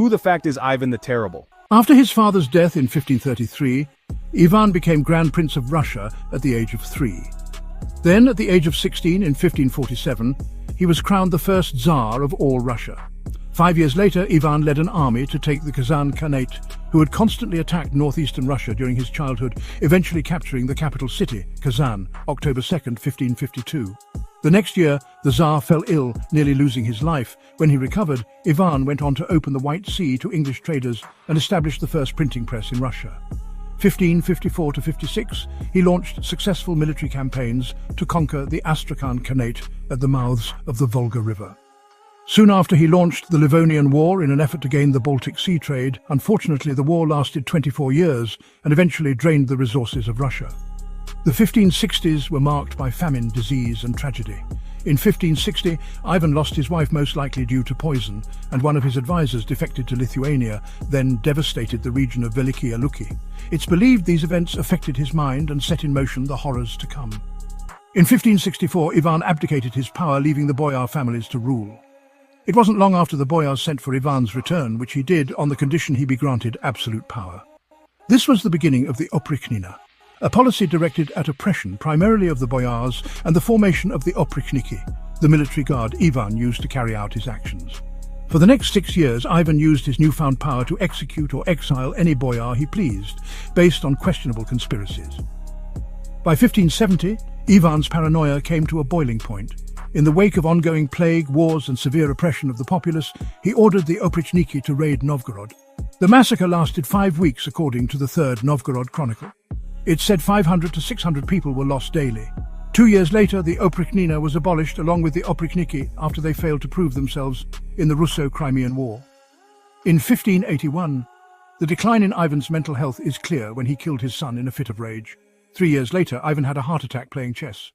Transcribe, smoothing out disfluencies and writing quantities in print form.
Who the fact is Ivan the Terrible? After his father's death in 1533, Ivan became Grand Prince of Russia at the age of 3. Then, at the age of 16 in 1547, he was crowned the first Tsar of all Russia. 5 years later, Ivan led an army to take the Kazan Khanate, who had constantly attacked northeastern Russia during his childhood, eventually capturing the capital city, Kazan, October 2nd, 1552. The next year, the Tsar fell ill, nearly losing his life. When he recovered, Ivan went on to open the White Sea to English traders and established the first printing press in Russia. 1554 to 56, he launched successful military campaigns to conquer the Astrakhan Khanate at the mouths of the Volga River. Soon after, he launched the Livonian War in an effort to gain the Baltic Sea trade. Unfortunately, the war lasted 24 years and eventually drained the resources of Russia. The 1560s were marked by famine, disease, and tragedy. In 1560, Ivan lost his wife, most likely due to poison, and one of his advisors defected to Lithuania, then devastated the region of Velikiye Luki. It's believed these events affected his mind and set in motion the horrors to come. In 1564, Ivan abdicated his power, leaving the boyar families to rule. It wasn't long after the boyars sent for Ivan's return, which he did on the condition he be granted absolute power. This was the beginning of the oprichnina, a policy directed at oppression primarily of the boyars and the formation of the oprichniki, the military guard Ivan used to carry out his actions. For the next 6 years, Ivan used his newfound power to execute or exile any boyar he pleased, based on questionable conspiracies. By 1570, Ivan's paranoia came to a boiling point. In the wake of ongoing plague, wars, and severe oppression of the populace, he ordered the oprichniki to raid Novgorod. The massacre lasted 5 weeks, according to the Third Novgorod Chronicle. It said 500 to 600 people were lost daily. 2 years later, the oprichnina was abolished along with the oprichniki after they failed to prove themselves in the Russo-Crimean War. In 1581, the decline in Ivan's mental health is clear when he killed his son in a fit of rage. 3 years later, Ivan had a heart attack playing chess.